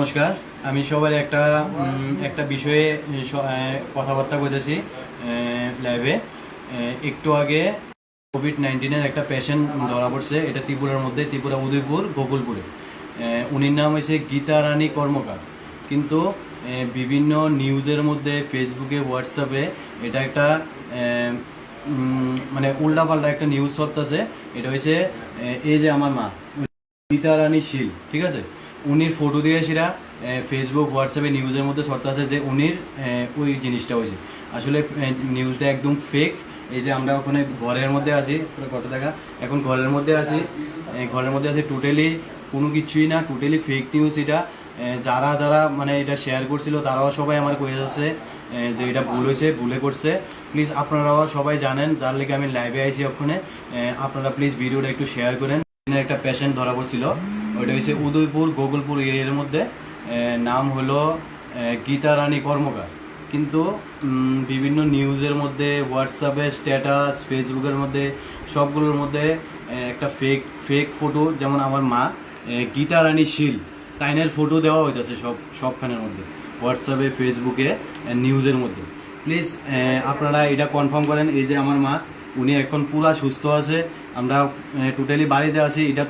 নমস্কার। আমি সবার একটা বিষয়ে কথাবার্তা কইতেছি লাইভে। একটু আগে কোভিড-19 একটা পেশেন্ট ধরা পড়ছে। এটা ত্রিপুরার মধ্যে, ত্রিপুরা উদয়পুর গোকুলপুরে। উনির নাম হয়েছে গীতা রানী কর্মকার। কিন্তু বিভিন্ন নিউজের মধ্যে, ফেসবুকে, হোয়াটসঅ্যাপে এটা একটা মানে উল্টাপাল্টা একটা নিউজ চলতেছে। এটা হয়েছে এই যে আমার মা গীতা রানী শীল, ঠিক আছে। উনির ফটো দিয়ে সেটা ফেসবুক, হোয়াটসঅ্যাপে, নিউজের মধ্যে শর্ত আছে যে উনির ওই জিনিসটা হয়েছে। আসলে নিউজটা একদম ফেক। এই যে আমরা ওখানে ঘরের মধ্যে আছি, কত টাকা এখন ঘরের মধ্যে আছি, টোটালি কোনো কিছুই না, টোটালি ফেক নিউজ এটা। যারা যারা মানে এটা শেয়ার করছিল তারাও সবাই আমার কয়ে যাচ্ছে যে এটা ভুল হয়েছে, ভুলে করছে। প্লিজ আপনারাও সবাই জানেন, যার লেগে আমি লাইভে আইছি ওখানে, আপনারা প্লিজ ভিডিওটা একটু শেয়ার করেন। একটা পেশেন্ট ধরা পড়ছিল, ওইটা হচ্ছে উদয়পুর গোকুলপুর এরিয়ার মধ্যে। নাম হলো গীতা রানী কর্মকার। কিন্তু বিভিন্ন নিউজের মধ্যে, হোয়াটসঅ্যাপে স্ট্যাটাস, ফেসবুকের মধ্যে, সবগুলোর মধ্যে একটা ফেক ফটো, যেমন আমার মা গীতা রানী শীল তাইনের ফটো দেওয়া হইতেছে সবখানের মধ্যে, হোয়াটসঅ্যাপে, ফেসবুকে, নিউজের মধ্যে। প্লিজ আপনারা এটা কনফার্ম করেন। এই যে আমার মা, উনি এখন পুরা সুস্থ আছে। আমরা টোটালি বাড়িতে আছি, এটা